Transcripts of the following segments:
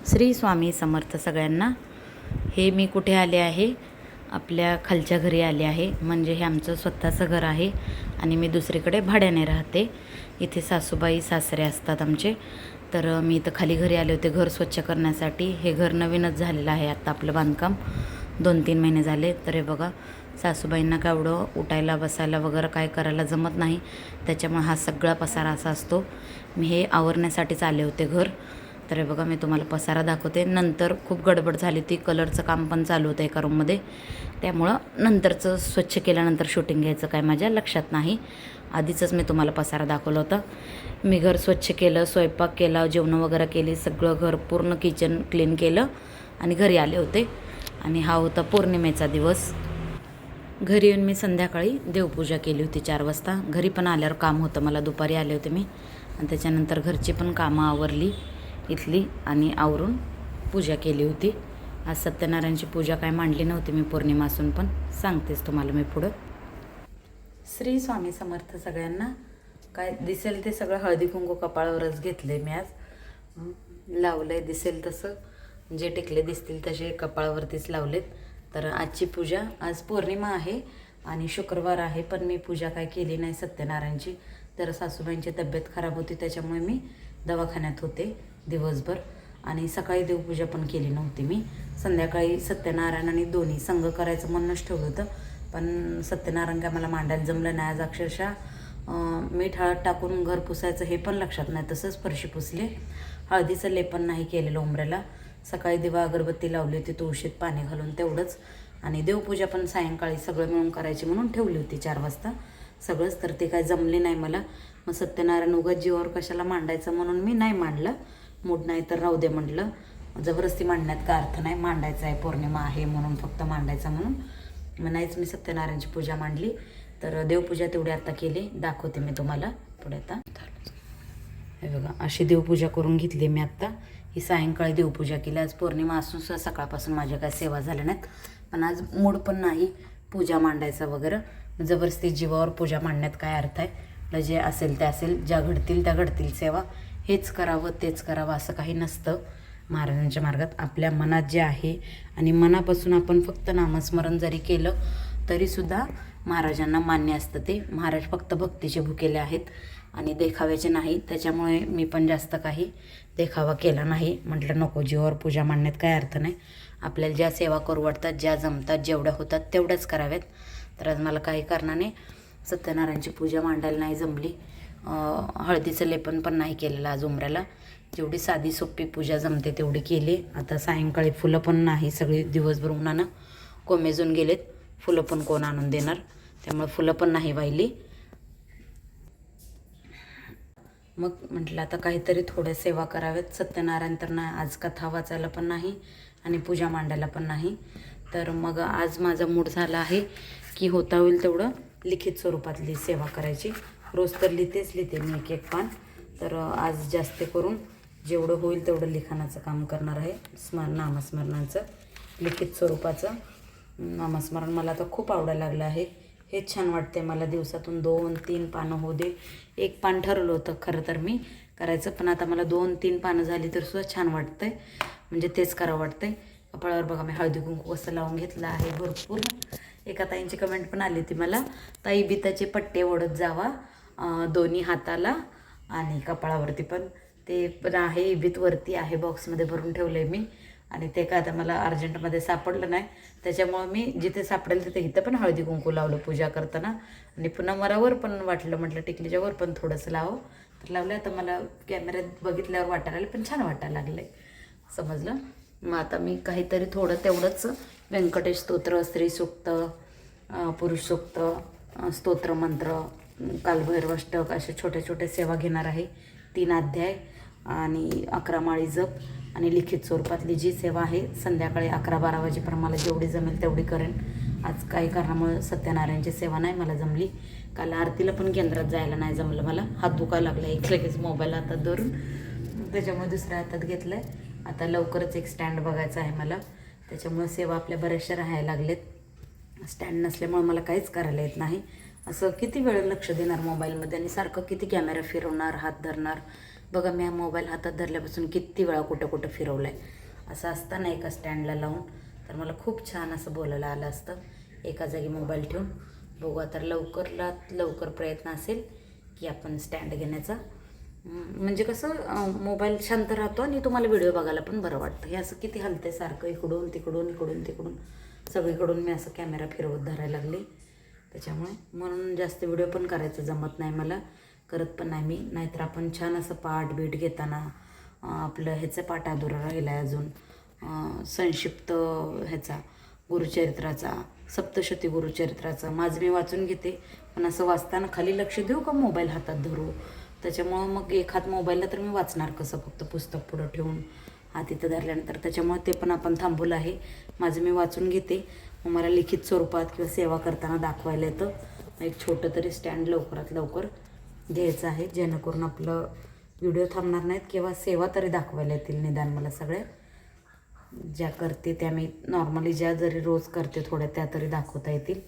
श्री स्वामी समर्थ सगळ्यांना। हे मी कुठे आले आहे? आपल्या खालच्या घरी आले आहे। म्हणजे हे आमचं स्वतःचं घर आहे आणि मी दुसरीकडे भाड्याने राहते। इथे सासूबाई सासरे असतात आमचे। तर मी इथं खाली घरी आले होते घर स्वच्छ करण्यासाठी। हे घर नवीनच झालेलं आहे, आता आपलं बांधकाम 2-3 महिने झाले। तर हे बघा, सासूबाईंना काय एवढं उठायला बसायला वगैरे काय करायला जमत नाही, त्याच्यामुळे हा सगळा पसारा असा असतो। मी हे आवरण्यासाठीच आले होते घर। तर हे बघा, मी तुम्हाला पसारा दाखवते। नंतर खूप गडबड झाली ती, कलरचं काम पण चालू होतं एका रूममध्ये, त्यामुळं नंतरचं स्वच्छ केल्यानंतर शूटिंग घ्यायचं काय माझ्या लक्षात नाही। आधीचंच मी तुम्हाला पसारा दाखवलं होतं। मी घर स्वच्छ केलं, स्वयंपाक केला, जेवणं वगैरे केली, सगळं घर पूर्ण किचन क्लीन केलं आणि घरी आले होते। आणि हा होता पौर्णिमेचा दिवस। घरी येऊन मी संध्याकाळी देवपूजा केली होती 4 वाजता। घरी पण आल्यावर काम होतं मला, दुपारी आले होते मी, आणि त्याच्यानंतर घरची पण कामं आवरली इथली आणि आवरून पूजा केली होती। आज सत्यनारायणची पूजा काय मांडली नव्हती मी, पौर्णिमा असून, पण सांगतेच तुम्हाला मी पुढं। श्री स्वामी समर्थ सगळ्यांना। काय दिसेल ते सगळं हळदी कुंकू कपाळावरच घेतले मी आज, लावलंय दिसेल तसं, जे टिकले दिसतील तसे कपाळावरतीच लावलेत। तर आजची पूजा, आज पौर्णिमा आहे आणि शुक्रवार आहे, पण मी पूजा काय केली नाही सत्यनारायणची। तर सासूबाईंची तब्येत खराब होती, त्याच्यामुळे मी दवाखान्यात होते दिवसभर, आणि सकाळी देवपूजा पण केली नव्हती मी। संध्याकाळी सत्यनारायण आणि दोन्ही संघ करायचं म्हणूनच ठेवलं होतं, पण सत्यनारायण काय मला मांडायला जमलं नाही आज। अक्षरशः मीठ हळद टाकून घर पुसायचं हे पण लक्षात नाही, तसंच फरशी पुसले। हळदीचं लेपन नाही केलेलं उंबऱ्याला। सकाळी दिवा अगरबत्ती लावली होती तुळशीत पाणी घालून, तेवढंच। आणि देवपूजा पण सायंकाळी सगळं मिळून करायची म्हणून ठेवली होती 4 वाजता सगळंच, तर ते काय जमले नाही मला। मग सत्यनारायण उगाच जीवावर कशाला मांडायचं म्हणून मी नाही मांडलं। मूड नाही तर राहू दे म्हटलं, जबरदस्ती मांडण्यात काय अर्थ नाही, मांडायचं आहे पौर्णिमा आहे म्हणून, फक्त मांडायचं म्हणून मग नाहीच मी सत्यनारायणची पूजा मांडली। तर देवपूजा तेवढी आता केली, दाखवते मी तुम्हाला पुढे। आता हे बघा, अशी देवपूजा करून घेतली मी आत्ता। ही सायंकाळी देवपूजा केली। आज पौर्णिमा असून सुद्धा सकाळपासून माझ्या काय सेवा झाल्या नाहीत, पण आज मूड पण नाही पूजा मांडायचा वगैरे। जबरदस्ती जीवावर पूजा मांडण्यात काय अर्थ आहे? जे असेल ते असेल, ज्या घडतील त्या घडतील सेवा, हेच करावं तेच करावं असं काही नसतं महाराजांच्या मार्गात। आपल्या मनात जे आहे आणि मनापासून आपण फक्त नामस्मरण जरी केलं तरीसुद्धा महाराजांना मान्य असतं ते। महाराज फक्त भक्तीचे भुकेले आहेत आणि देखाव्याचे नाही, त्याच्यामुळे मी पण जास्त काही देखावा केला नाही। म्हटलं नको, जीवावर पूजा मांडण्यात काय अर्थ नाही। आपल्याला ज्या सेवा करू वाटतात, ज्या जमतात, जेवढ्या होतात तेवढ्याच कराव्यात। तर आज मला काही कारणाने सत्यनारायणची पूजा मांडायला नाही जमली। हळदीचं लेपन पण नाही केलेलं आज उंबऱ्याला। जेवढी साधी सोपी पूजा जमते तेवढी केली। आता सायंकाळी फुलं पण नाही, सगळी दिवसभर उन्हानं कोमेजून गेलेत, फुलं पण कोण आणून देणार, त्यामुळे फुलं पण नाही वाहिली। मग म्हटलं आता काहीतरी थोड्या सेवा कराव्यात। सत्यनारायण तर नाही, आज कथा वाचायला पण नाही आणि पूजा मांडायला पण नाही। तर मग आज माझा मूड झाला आहे की होता होईल तेवढं लिखित स्वरूपातली सेवा करायची। रोज तर लिहिते मी एक पान, तर आज जास्त करून जेवढं होईल तेवढं लिखाणाचं काम करणार आहे। नामस्मरणाचं लिखित स्वरूपाचं नामस्मरण मला आता खूप आवडायला लागलं आहे। हेच छान वाटते मला, दिवसातून 2-3 पानं होऊ दे। 1 पान ठरवलं होतं खरं तर मी करायचं, पण आता मला 2-3 पानं झाली तर सुद्धा छान वाटतंय, म्हणजे तेच करावं वाटतंय। कपाळावर बघा मी हळदी कुंकू कसं लावून घेतलं आहे भरपूर। एका ताईंची कमेंट पण आली होती मला, ताई बिताचे पट्टे ओढत जावा दोन्ही हाताला आणि कपाळावरती पण। ते पण आहे, इबीतवरती आहे, बॉक्समध्ये भरून ठेवलं आहे मी, आणि ते काय आता मला अर्जंटमध्ये सापडलं नाही, त्याच्यामुळं मी जिथे सापडेल तिथे इथं पण हळदी कुंकू लावलं पूजा करताना। आणि पुन्हा मला वर पण वाटलं, म्हटलं टिकलीच्या वर पण थोडंसं लावं, तर लावलं। आता मला कॅमेऱ्यात बघितल्यावर वाटायला लागलं, पण छान वाटायला लागलं आहे, समजलं। मग आता मी काहीतरी थोडं तेवढंच व्यंकटेश स्तोत्र, स्त्री सूक्त, पुरुष सूक्त, स्तोत्र मंत्र, कालभैरवाष्टक, अशा छोट्या छोट्या सेवा घेणार आहे। 3 अध्याय आणि 11 माळी जप आणि लिखित स्वरूपातली जी सेवा आहे, संध्याकाळी 11-12 वाजेपर्यंत मला जेवढी जमेल तेवढी करेन। आज काही कारणामुळे सत्यनारायणची सेवा नाही मला जमली। काल आरतीला पण केंद्रात जायला नाही जमलं मला, हात दुखायला लागला एक लगेच मोबाईल हातात धरून, त्याच्यामुळे दुसऱ्या हातात घेतलं आहे। आता लवकरच एक स्टँड बघायचा आहे मला, त्याच्यामुळे सेवा आपल्या बऱ्याचशा राहायला लागलेत। स्टँड नसल्यामुळे मला काहीच करायला येत नाही। असं किती वेळ लक्ष देणार मोबाईलमध्ये, आणि सारखं किती कॅमेरा फिरवणार, हात धरणार, बघा मी हा मोबाईल हातात धरल्यापासून किती वेळा कुठं कुठं फिरवला आहे. असं असताना एका स्टँडला लावून तर मला खूप छान असं बोलायला आलं असतं. एका जागी मोबाईल ठेवून बघू आता लवकरात लवकर प्रयत्न असेल की आपण स्टँड घेण्याचा. म्हणजे कसं मोबाईल शांत राहतो आणि तुम्हाला व्हिडिओ बघायला पण बरं वाटतं. हे असं किती हलतंय सारखं इकडून तिकडून इकडून तिकडून सगळीकडून मी असं कॅमेरा फिरवत धरायला लागले. त्याच्यामुळे म्हणून जास्त व्हिडिओ पण करायचं जमत नाही मला, करत पण नाही मी. नाहीतर आपण छान असं पाठ बीट घेताना आपलं ह्याचं पाठ अधुरा राहिला आहे अजून, संक्षिप्त ह्याचा गुरुचरित्राचा, सप्तशती गुरुचरित्राचा माझं मी वाचून घेते. पण असं वाचताना खाली लक्ष देऊ का मोबाईल हातात धरू? त्याच्यामुळं मग एक हात मोबाईलला तर मी वाचणार कसं, फक्त पुस्तक पुढं ठेवून हात इथं धरल्यानंतर. त्याच्यामुळे ते पण आपण थांबवलं आहे. माझं मी वाचून घेते, मग मला लिखित स्वरूपात किंवा सेवा करताना दाखवायला येतं. एक छोटं तरी स्टँड लवकरात लवकर घ्यायचं आहे, जेणेकरून आपलं व्हिडिओ थांबणार नाहीत किंवा सेवा तरी दाखवायला येतील निदान मला. सगळ्या ज्या करते त्या मी नॉर्मली ज्या जरी रोज करते थोड्या त्या तरी दाखवता येतील.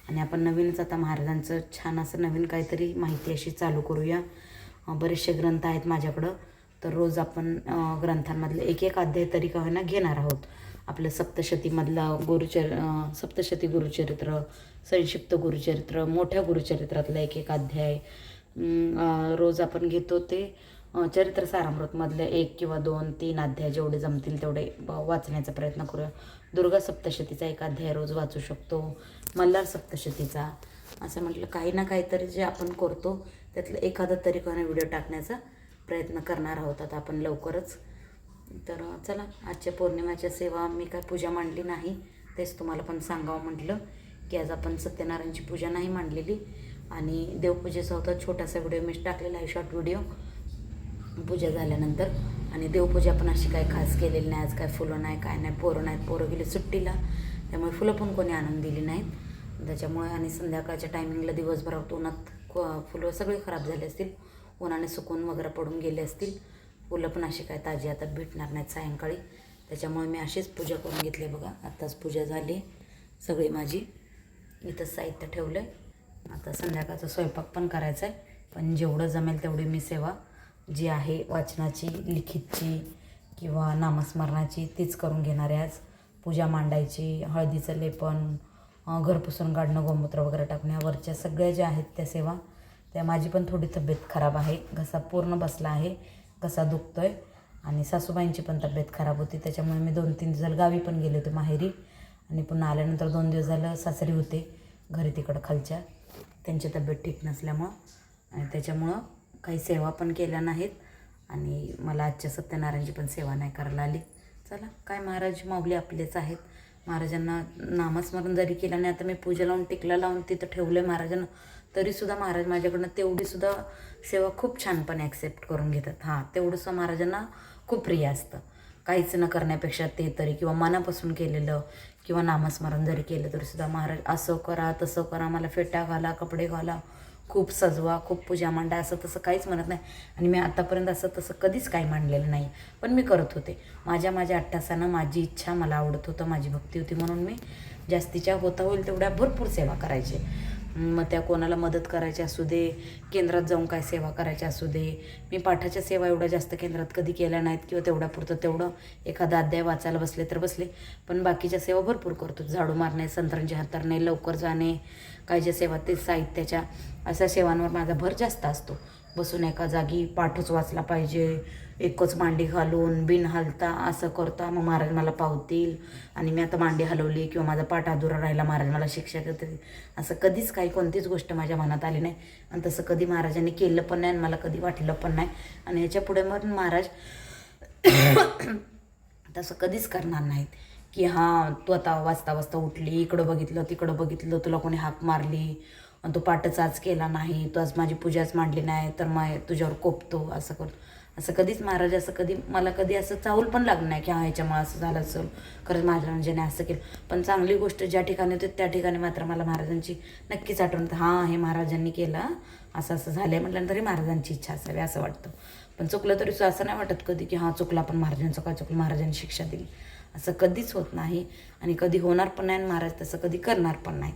आणि आपण नवीनच आता महाराजांचं छान असं नवीन काहीतरी माहिती अशी चालू करूया. बरेचसे ग्रंथ आहेत माझ्याकडं, तर रोज आपण ग्रंथांमधले एक एक अध्याय तरी का होईना घेणार आहोत. आपलं सप्तशतीमधला सप्तशती गुरुचरित्र, संक्षिप्त गुरुचरित्र, मोठ्या गुरुचरित्रातला एक एक अध्याय रोज आपण घेतो. ते चरित्र सारामृतमधले 1 किंवा 2, 3 अध्याय जेवढे जमतील तेवढे वाचण्याचा प्रयत्न करूया. दुर्गा सप्तशतीचा एक अध्याय रोज वाचू शकतो, मल्हार सप्तशतीचा. असं म्हटलं काही ना काहीतरी जे आपण करतो त्यातलं एखादा तरी कोणा व्हिडिओ टाकण्याचा प्रयत्न करणार आहोत आता आपण लवकरच. तर चला, आजच्या पौर्णिमाच्या सेवा मी काय पूजा मांडली नाही, तेच तुम्हाला पण सांगावं म्हटलं की आज आपण सत्यनारायणची पूजा नाही मांडलेली. आणि देवपूजेचा होता छोटासा व्हिडिओ मी टाकलेला आहे, शॉर्ट व्हिडिओ पूजा झाल्यानंतर. आणि देवपूजा पण अशी काही खास केलेली नाही आज. काय फुलं नाही, काय नाही, पोरं नाहीत, पोरं गेले सुट्टीला, त्यामुळे फुलं पण कोणी आणून दिली नाहीत. त्याच्यामुळे आणि संध्याकाळच्या टायमिंगला दिवसभरात उन्हात फुलं सगळे खराब झाले असतील, उन्हाने सुकून वगैरे पडून गेले असतील. फुलं पण अशी काय ताजी आता भेटणार नाहीत सायंकाळी. त्याच्यामुळे मी अशीच पूजा करून घेतली. बघा आत्ताच पूजा झाली सगळी माझी. इथंच साहित्य ठेवलं आहे. आता संध्याकाळचा स्वयंपाक पण करायचा आहे, पण जेवढं जमेल तेवढी मी सेवा जी आहे वाचनाची, लिखितची किंवा नामस्मरणाची तीच करून घेणार आहे आज. पूजा मांडायची, हळदीचं लेपन, घर पुसून काढणं, गोमूत्र वगैरे टाकणं, वरच्या सगळ्या ज्या आहेत त्या सेवा. त्या माझी पण थोडी तब्येत खराब आहे, घसा पूर्ण बसला आहे, घसा दुखतो आहे. आणि सासूबाईंची पण तब्येत खराब होती, त्याच्यामुळे मी 2-3 दिवस झालं गावी पण गेले होते माहेरी. आणि पुन्हा आल्यानंतर 2 दिवस झालं सासरी होते घरी तिकडं खालच्या, त्यांची तब्येत ठीक नसल्यामुळं. आणि त्याच्यामुळं काही सेवा पण केल्या नाहीत आणि मला आजच्या सत्यनारायणची पण सेवा नाही करायला आली. चला काय, महाराज माऊली आपलेच आहेत. महाराजांना नामस्मरण जरी केलं नाही, आता मी पूजा लावून टिकला लावून तिथं ठेवलं आहे महाराजांना, तरीसुद्धा महाराज माझ्याकडनं तेवढीसुद्धा सेवा खूप छानपणे ॲक्सेप्ट करून घेतात. तेवढंसं महाराजांना खूप प्रिय असतं. काहीच न करण्यापेक्षा ते तरी, किंवा मनापासून केलेलं किंवा नामस्मरण जरी केलं तरीसुद्धा महाराज असं करा तसं करा, मला फेटा घाला, कपडे घाला, खूप सजवा, खूप पूजा मांडा, असं तसं काहीच म्हणत नाही. आणि मी आतापर्यंत असं तसं कधीच काही मांडलेलं नाही, पण मी करत होते माझ्या अट्टासानं. माझी इच्छा, मला आवडत होतं, माझी भक्ती होती, म्हणून मी जास्तीच्या होता होईल तेवढ्या भरपूर सेवा करायचे. मग त्या कोणाला मदत करायची असू दे, केंद्रात जाऊन काय सेवा करायची असू दे. मी पाठाच्या सेवा एवढ्या जास्त केंद्रात कधी केल्या नाहीत, किंवा तेवढ्यापुरतं तेवढं एखादा अध्याय वाचायला बसले तर बसले, पण बाकीच्या सेवा भरपूर करतो. झाडू मारणे, संत्रांची हातरणे, लवकर जाणे, काय ज्या सेवा ते साहित्याच्या, अशा सेवांवर माझा भर जास्त असतो. बसून एका जागी पाठच वाचला पाहिजे, एकच मांडी घालून बिन हलता असं करता मग महाराज मला पावतील. आणि मी आता मांडी हलवली किंवा माझा पाठ अधुरा राहिला, महाराज मला शिक्षा देतील, असं कधीच काही कोणतीच गोष्ट माझ्या मनात आली नाही. आणि तसं कधी महाराजांनी केलं पण नाही आणि मला कधी वाटलं पण नाही. आणि ह्याच्या पुढे मग महाराज तसं कधीच करणार नाहीत की तू आता वाजता वाजता उठली, इकडं बघितलं तिकडं बघितलं, तुला कोणी हाक मारली आणि तू पाठच आज केला नाही, तू आज माझी पूजाच मांडली नाही तर मग तुझ्यावर कोपतो, असं कर. असं कधीच महाराज असं कधी मला कधी असं चावल पण लागलं नाही की ह्याच्यामुळे असं झालं असेल, खरंच महाराजांनी असं केलं. पण चांगली गोष्ट ज्या ठिकाणी होती त्या ठिकाणी मात्र मला महाराजांची नक्कीच आठवण, हे महाराजांनी केलं, असं असं झालं आहे म्हटल्यानंतरही महाराजांची इच्छा असावी असं वाटतं. पण चुकलं तरी असं नाही वाटत कधी की चुकला पण महाराजांचं काय चुकलं, महाराजांनी शिक्षा दिली, असं कधीच होत नाही आणि कधी होणार पण नाही. महाराज तसं कधी करणार पण नाहीत.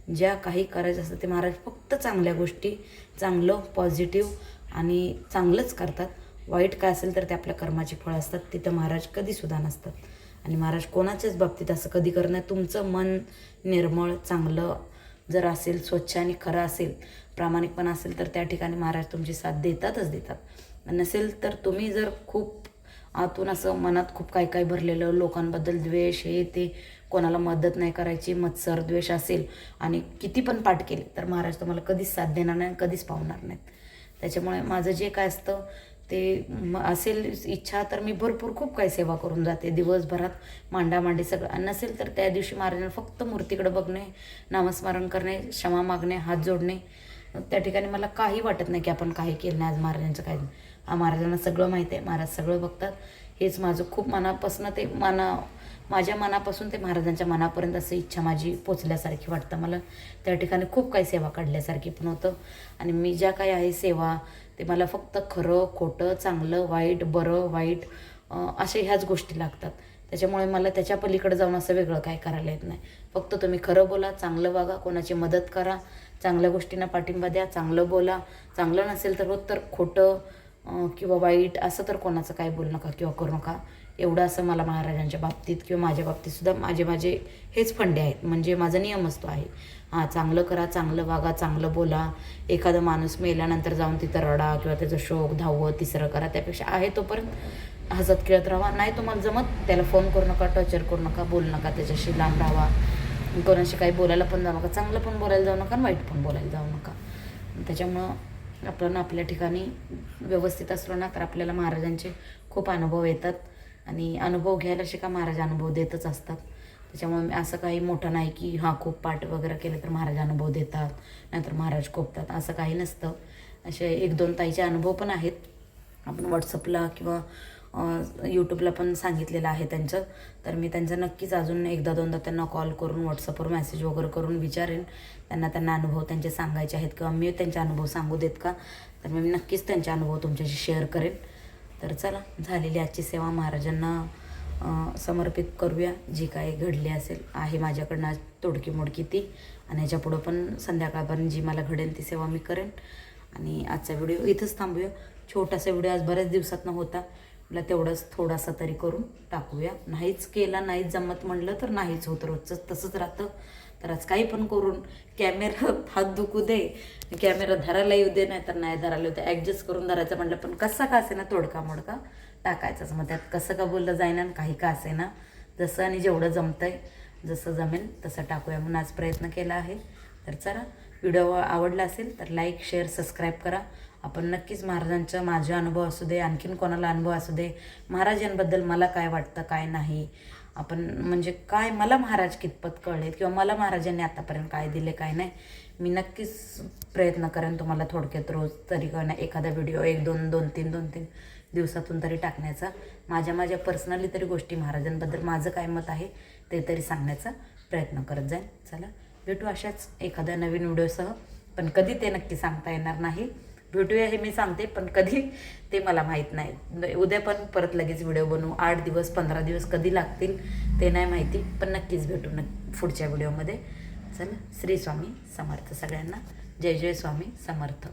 ज्या काही करायचं असतं ते महाराज फक्त चांगल्या गोष्टी, चांगलं पॉझिटिव्ह आणि चांगलंच करतात. वाईट काय असेल तर ते आपल्या कर्माची फळं असतात. तिथं महाराज कधीसुद्धा नसतात. आणि महाराज कोणाच्याच बाबतीत असं कधी करत नाही. तुमचं मन निर्मळ चांगलं जर असेल, स्वच्छ आणि खरं असेल, प्रामाणिकपणा असेल, तर त्या ठिकाणी महाराज तुमची साथ देतातच देतात. नसेल तर तुम्ही जर खूप आतून असं मनात खूप काय काय भरलेलं, लोकांबद्दल द्वेष, हे ते, कोणाला मदत नाही करायची, मत्सर द्वेष असेल आणि किती पण पाठ केले तर महाराज तुम्हाला कधीच साथ देणार नाही, कधीच पावणार नाहीत. त्याच्यामुळे माझं जे काय असतं ते असेल इच्छा तर मी भरपूर खूप काही सेवा करून जाते दिवसभरात, मांडामांडी सगळं. नसेल तर त्या दिवशी महाराजांना फक्त मूर्तीकडे बघणे, नामस्मरण करणे, क्षमा मागणे, हात जोडणे. त्या ठिकाणी मला काही वाटत नाही की आपण काही केलं नाही आज महाराजांचं काय. महाराजांना सगळं माहिती आहे, महाराज सगळं बघतात. हेच माझं खूप मनापासून ते माझ्या मनापासून ते महाराजांच्या मनापर्यंत असं इच्छा माझी पोचल्यासारखी वाटतं मला. त्या ठिकाणी खूप काही सेवा काढल्यासारखी पण होतं. आणि मी ज्या काही आहे सेवा ते मला फक्त खरं खोटं, चांगलं वाईट, बरं वाईट असे ह्याच गोष्टी लागतात. त्याच्यामुळे मला त्याच्या पलीकडे जाऊन असं वेगळं काय करायला येत नाही. फक्त तुम्ही खरं बोला, चांगलं वागा, कोणाची मदत करा, चांगल्या गोष्टींना पाठिंबा द्या, चांगलं बोला. चांगलं नसेल तर रोज तर खोटं किंवा वाईट असं तर कोणाचं काय बोलू नका किंवा करू नका. एवढं असं मला महाराजांच्या बाबतीत किंवा माझ्या बाबतीतसुद्धा माझे हेच फंडे आहेत. म्हणजे माझा नियमच तो आहे. हां, चांगलं करा, चांगलं वागा, चांगलं बोला. एखादा माणूस मेल्यानंतर जाऊन तिथं रडा किंवा त्याचं शोक, धावं, तिसरं करा. त्यापेक्षा आहे तोपर्यंत हसत खेळत राहा. नाही तुम्हाला जमत त्याला फोन करू नका, टॉर्चर करू नका, बोलू नका, त्याच्याशी लांब राहा. कोणाशी काही बोलायला पण जाऊ नका, चांगलं पण बोलायला जाऊ नका आणि वाईट पण बोलायला जाऊ नका. त्याच्यामुळं आपण आपल्या ठिकाणी व्यवस्थित असलो ना तर आपल्याला महाराजांचे खूप अनुभव येतात. आणि अनुभव घ्यायला शिका, महाराज अनुभव देतच असतात. त्याच्यामुळे मी असं काही मोठं नाही की हां खूप पाठ वगैरे केले तर महाराज अनुभव देतात, नाहीतर महाराज कोपतात, असं काही नसतं. असे 1-2 ताईचे अनुभव पण आहेत. आपण व्हॉट्सअपला किंवा यूट्यूबला पण सांगितलेलं आहे त्यांचं. तर मी त्यांचं नक्कीच अजून 1-2दा त्यांना कॉल करून व्हॉट्सअपवर मेसेज वगैरे करून विचारेन त्यांना अनुभव त्यांचे सांगायचे आहेत किंवा मी त्यांचे अनुभव सांगू देत का, तर मी नक्कीच त्यांचे अनुभव तुमच्याशी शेअर करेन. तर चला, झालेली आजची सेवा महाराजांना समर्पित करूया. जी काही घडली असेल आहे माझ्याकडनं आज तोडकी मोडकी ती, आणि ह्याच्या पुढं पण संध्याकाळपर्यंत जी मला घडेल ती सेवा मी करेन. आणि आजचा व्हिडिओ इथंच थांबूया. छोटासा व्हिडिओ आज बऱ्याच दिवसातनं होता, मला तेवढंच थोडासा तरी करून टाकूया. नाहीच केला, नाहीच जमत म्हणलं तर नाहीच होत, रोजचं तसंच राहतं. तर आज काही पण करून कॅमेरा हात दुखू दे, कॅमेरा धरायला येऊ दे, नाही तर नाही धरायला येऊ दे, ॲडजस्ट करून धरायचं म्हटलं पण कसा का असे ना तोडका मोडका टाकायचाच. मग त्यात कसं का बोललं जाईना आणि काही का असे ना, जसं आणि जेवढं जमतंय, जसं जमेल तसं टाकूया म्हणून आज प्रयत्न केला आहे. तर चला, व्हिडिओ आवडला असेल तर लाईक, शेअर, सबस्क्राईब करा. आपण नक्कीच महाराजांचा माझा अनुभव असू दे, आणखीन कोणाला अनुभव असू दे, महाराजांबद्दल मला काय वाटतं काय नाही, आपण म्हणजे काय मला महाराज कितपत कळलेत किंवा मला महाराजांनी आतापर्यंत काय दिले काय नाही, मी नक्कीच प्रयत्न करेन तुम्हाला थोडक्यात रोज तरी एखादा व्हिडिओ 2-3 दिवसातून तरी टाकण्याचा. माझ्या पर्सनली तरी गोष्टी महाराजांबद्दल माझं काय मत आहे ते तरी सांगण्याचा प्रयत्न करत जाईन. चला, भेटू अशाच एखाद्या नवीन व्हिडिओसह, पण कधी ते नक्की सांगता येणार नाही. भेटूया हे मी सांगते, पण कधी ते मला माहीत नाही. उद्या पण परत लगेच व्हिडिओ बनवू, 8 दिवस 15 दिवस कधी लागतील ते नाही माहिती, पण नक्कीच भेटू पुढच्या व्हिडिओमध्ये. चला, श्री स्वामी समर्थ सगळ्यांना. जय जय स्वामी समर्थ.